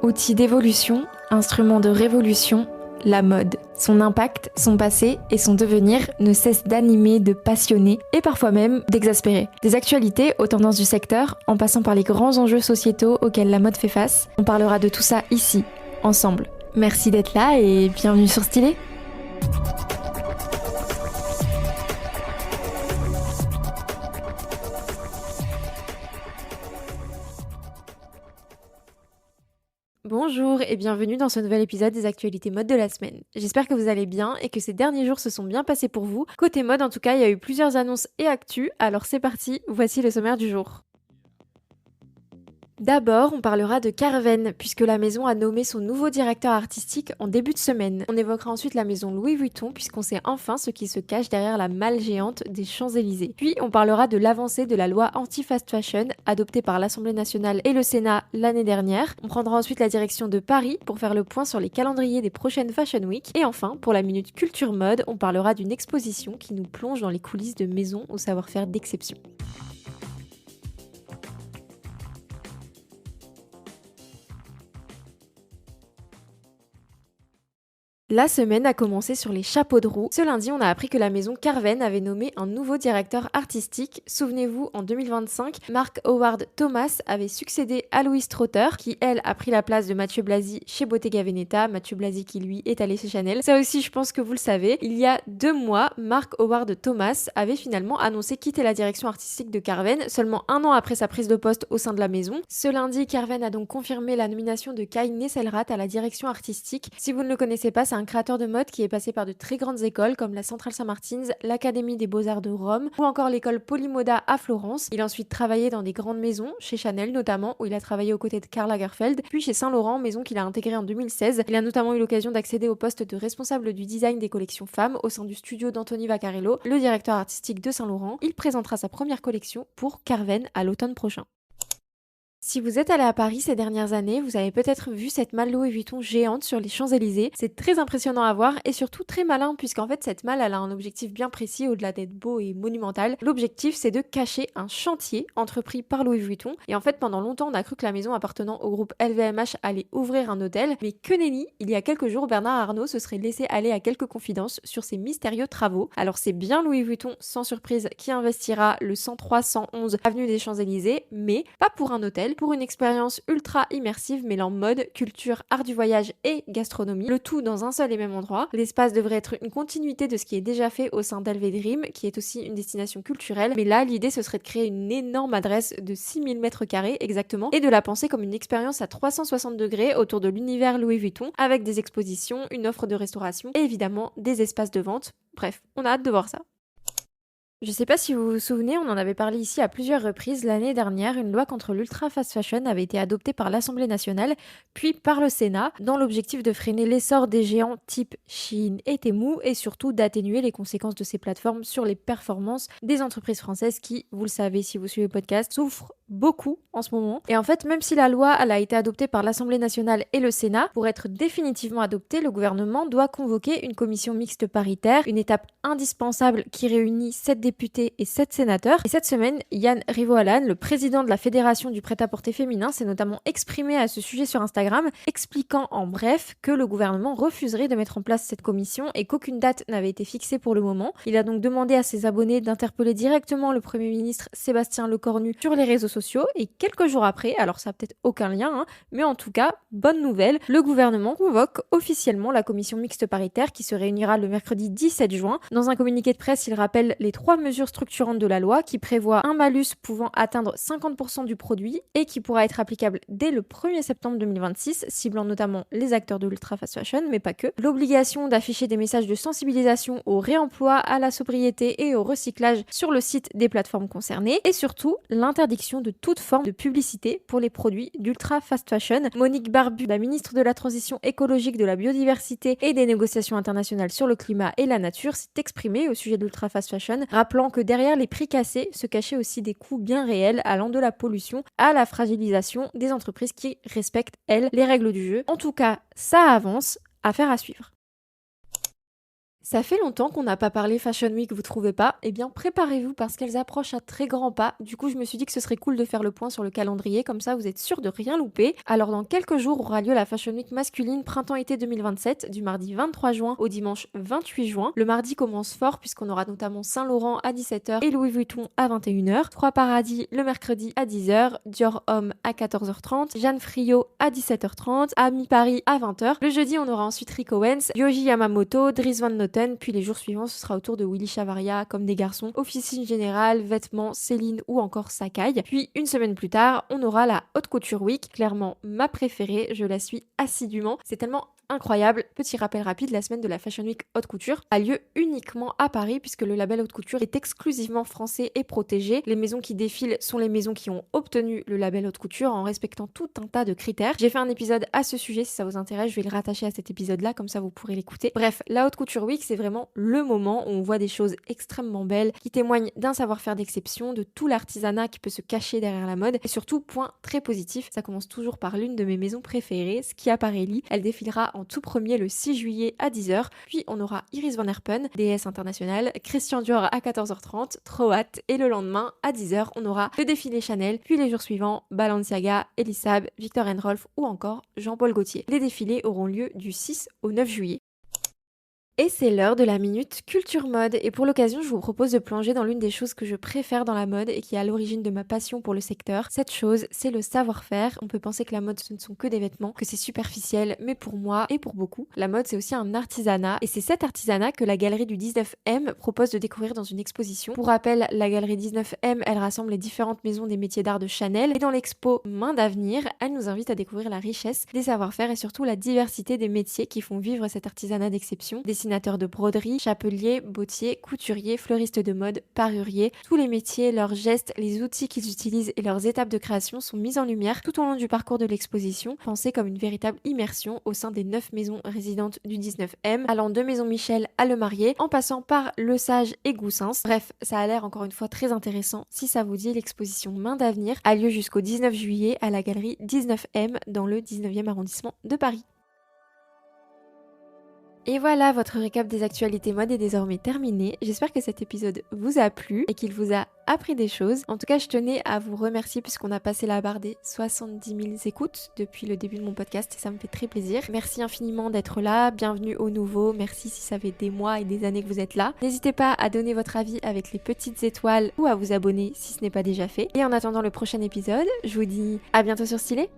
Outil d'évolution, instrument de révolution, la mode. Son impact, son passé et son devenir ne cessent d'animer, de passionner et parfois même d'exaspérer. Des actualités aux tendances du secteur, en passant par les grands enjeux sociétaux auxquels la mode fait face, on parlera de tout ça ici, ensemble. Merci d'être là et bienvenue sur Stylé. Bonjour et bienvenue dans ce nouvel épisode des actualités mode de la semaine. J'espère que vous allez bien et que ces derniers jours se sont bien passés pour vous. Côté mode en tout cas, il y a eu plusieurs annonces et actus, alors c'est parti, voici le sommaire du jour. D'abord, on parlera de Carven, puisque la maison a nommé son nouveau directeur artistique en début de semaine. On évoquera ensuite la maison Louis Vuitton, puisqu'on sait enfin ce qui se cache derrière la malle géante des Champs-Élysées. Puis, on parlera de l'avancée de la loi anti-fast fashion, adoptée par l'Assemblée nationale et le Sénat l'année dernière. On prendra ensuite la direction de Paris pour faire le point sur les calendriers des prochaines Fashion Week. Et enfin, pour la minute culture mode, on parlera d'une exposition qui nous plonge dans les coulisses de maisons au savoir-faire d'exception. La semaine a commencé sur les chapeaux de roue. Ce lundi, on a appris que la maison Carven avait nommé un nouveau directeur artistique. Souvenez-vous, en 2025, Mark Howard Thomas avait succédé à Louise Trotter, qui, elle, a pris la place de Mathieu Blazy chez Bottega Veneta. Mathieu Blazy qui, lui, est allé chez Chanel. Ça aussi, je pense que vous le savez. Il y a 2 mois, Mark Howard Thomas avait finalement annoncé quitter la direction artistique de Carven, seulement 1 an après sa prise de poste au sein de la maison. Ce lundi, Carven a donc confirmé la nomination de Kai Nesselrat à la direction artistique. Si vous ne le connaissez pas, c'est un créateur de mode qui est passé par de très grandes écoles comme la Centrale Saint-Martin's, l'Académie des Beaux-Arts de Rome ou encore l'école Polymoda à Florence. Il a ensuite travaillé dans des grandes maisons, chez Chanel notamment, où il a travaillé aux côtés de Karl Lagerfeld, puis chez Saint Laurent, maison qu'il a intégrée en 2016. Il a notamment eu l'occasion d'accéder au poste de responsable du design des collections femmes au sein du studio d'Anthony Vaccarello, le directeur artistique de Saint Laurent. Il présentera sa première collection pour Carven à l'automne prochain. Si vous êtes allé à Paris ces dernières années, vous avez peut-être vu cette malle Louis Vuitton géante sur les Champs-Élysées. C'est très impressionnant à voir et surtout très malin puisqu'en fait cette malle elle a un objectif bien précis au-delà d'être beau et monumental. L'objectif c'est de cacher un chantier entrepris par Louis Vuitton et en fait pendant longtemps on a cru que la maison appartenant au groupe LVMH allait ouvrir un hôtel, mais que nenni, il y a quelques jours Bernard Arnault se serait laissé aller à quelques confidences sur ses mystérieux travaux. Alors c'est bien Louis Vuitton sans surprise qui investira le 103-111 avenue des Champs-Élysées, mais pas pour un hôtel, pour une expérience ultra immersive mêlant mode, culture, art du voyage et gastronomie, le tout dans un seul et même endroit. L'espace devrait être une continuité de ce qui est déjà fait au sein d'Alvedrim, qui est aussi une destination culturelle, mais là l'idée ce serait de créer une énorme adresse de 6000 m² exactement, et de la penser comme une expérience à 360 degrés autour de l'univers Louis Vuitton, avec des expositions, une offre de restauration et évidemment des espaces de vente. Bref, on a hâte de voir ça. Je sais pas si vous vous souvenez, on en avait parlé ici à plusieurs reprises. L'année dernière, une loi contre l'ultra fast fashion avait été adoptée par l'Assemblée nationale, puis par le Sénat, dans l'objectif de freiner l'essor des géants type Shein et Temu et surtout d'atténuer les conséquences de ces plateformes sur les performances des entreprises françaises qui, vous le savez si vous suivez le podcast, souffrent beaucoup en ce moment. Et en fait, même si la loi elle a été adoptée par l'Assemblée nationale et le Sénat, pour être définitivement adoptée, le gouvernement doit convoquer une commission mixte paritaire, une étape indispensable qui réunit 7 députés et 7 sénateurs. Et cette semaine, Yann Rivoalan, le président de la Fédération du prêt-à-porter féminin, s'est notamment exprimé à ce sujet sur Instagram, expliquant en bref que le gouvernement refuserait de mettre en place cette commission et qu'aucune date n'avait été fixée pour le moment. Il a donc demandé à ses abonnés d'interpeller directement le Premier ministre Sébastien Lecornu sur les réseaux sociaux et quelques jours après, alors ça n'a peut-être aucun lien, mais en tout cas, bonne nouvelle, le gouvernement convoque officiellement la commission mixte paritaire qui se réunira le mercredi 17 juin. Dans un communiqué de presse, il rappelle les 3 mesures structurantes de la loi qui prévoit un malus pouvant atteindre 50% du produit et qui pourra être applicable dès le 1er septembre 2026, ciblant notamment les acteurs de l'ultra fast fashion, mais pas que. L'obligation d'afficher des messages de sensibilisation au réemploi, à la sobriété et au recyclage sur le site des plateformes concernées et surtout l'interdiction de toute forme de publicité pour les produits d'ultra fast fashion. Monique Barbu, la ministre de la Transition écologique, de la biodiversité et des négociations internationales sur le climat et la nature, s'est exprimée au sujet de l'ultra fast fashion, rappelant que derrière les prix cassés se cachaient aussi des coûts bien réels allant de la pollution à la fragilisation des entreprises qui respectent, elles, les règles du jeu. En tout cas, ça avance, affaire à suivre. Ça fait longtemps qu'on n'a pas parlé Fashion Week, vous trouvez pas? Eh bien, préparez-vous parce qu'elles approchent à très grands pas. Du coup, je me suis dit que ce serait cool de faire le point sur le calendrier, comme ça vous êtes sûr de rien louper. Alors, dans quelques jours aura lieu la Fashion Week masculine printemps-été 2027, du mardi 23 juin au dimanche 28 juin. Le mardi commence fort puisqu'on aura notamment Saint-Laurent à 17h et Louis Vuitton à 21h. Trois Paradis le mercredi à 10h, Dior Homme à 14h30, Jeanne Friot à 17h30, Ami Paris à 20h. Le jeudi, on aura ensuite Rick Owens, Yohji Yamamoto, Dries Van Noten. Puis les jours suivants, ce sera au tour de Willy Chavaria, comme des garçons, Officine Générale, Vêtements, Céline ou encore Sacai. Puis une semaine plus tard, on aura la Haute Couture Week, clairement ma préférée, je la suis assidûment. C'est tellement incroyable. Petit rappel rapide, la semaine de la Fashion Week Haute Couture a lieu uniquement à Paris puisque le label Haute Couture est exclusivement français et protégé. Les maisons qui défilent sont les maisons qui ont obtenu le label Haute Couture en respectant tout un tas de critères. J'ai fait un épisode à ce sujet, si ça vous intéresse, je vais le rattacher à cet épisode-là, comme ça vous pourrez l'écouter. Bref, la Haute Couture Week, c'est vraiment le moment où on voit des choses extrêmement belles qui témoignent d'un savoir-faire d'exception, de tout l'artisanat qui peut se cacher derrière la mode et surtout, point très positif, ça commence toujours par l'une de mes maisons préférées, Schiaparelli. Elle défilera en tout premier le 6 juillet à 10h, puis on aura Iris Van Herpen, déesse internationale, Christian Dior à 14h30, trop hâte, et le lendemain à 10h, on aura le défilé Chanel, puis les jours suivants, Balenciaga, Elisab, Viktor & Rolf ou encore Jean-Paul Gaultier. Les défilés auront lieu du 6 au 9 juillet. Et c'est l'heure de la minute culture mode et pour l'occasion je vous propose de plonger dans l'une des choses que je préfère dans la mode et qui est à l'origine de ma passion pour le secteur. Cette chose, c'est le savoir-faire. On peut penser que la mode ce ne sont que des vêtements, que c'est superficiel, mais pour moi et pour beaucoup, la mode c'est aussi un artisanat et c'est cet artisanat que la galerie du 19M propose de découvrir dans une exposition. Pour rappel, la galerie 19M, elle rassemble les différentes maisons des métiers d'art de Chanel et dans l'expo Main d'avenir, elle nous invite à découvrir la richesse des savoir-faire et surtout la diversité des métiers qui font vivre cet artisanat d'exception. Dessinateurs de broderie, chapeliers, bottiers, couturiers, fleuristes de mode, paruriers. Tous les métiers, leurs gestes, les outils qu'ils utilisent et leurs étapes de création sont mis en lumière tout au long du parcours de l'exposition, pensée comme une véritable immersion au sein des 9 maisons résidentes du 19M, allant de Maison Michel à Le Marié, en passant par Le Sage et Goussens. Bref, ça a l'air encore une fois très intéressant. Si ça vous dit, l'exposition Main d'avenir a lieu jusqu'au 19 juillet à la galerie 19M dans le 19e arrondissement de Paris. Et voilà, votre récap des actualités mode est désormais terminé. J'espère que cet épisode vous a plu et qu'il vous a appris des choses. En tout cas, je tenais à vous remercier puisqu'on a passé la barre des 70 000 écoutes depuis le début de mon podcast et ça me fait très plaisir. Merci infiniment d'être là, bienvenue aux nouveaux, merci si ça fait des mois et des années que vous êtes là. N'hésitez pas à donner votre avis avec les petites étoiles ou à vous abonner si ce n'est pas déjà fait. Et en attendant le prochain épisode, je vous dis à bientôt sur Stylé.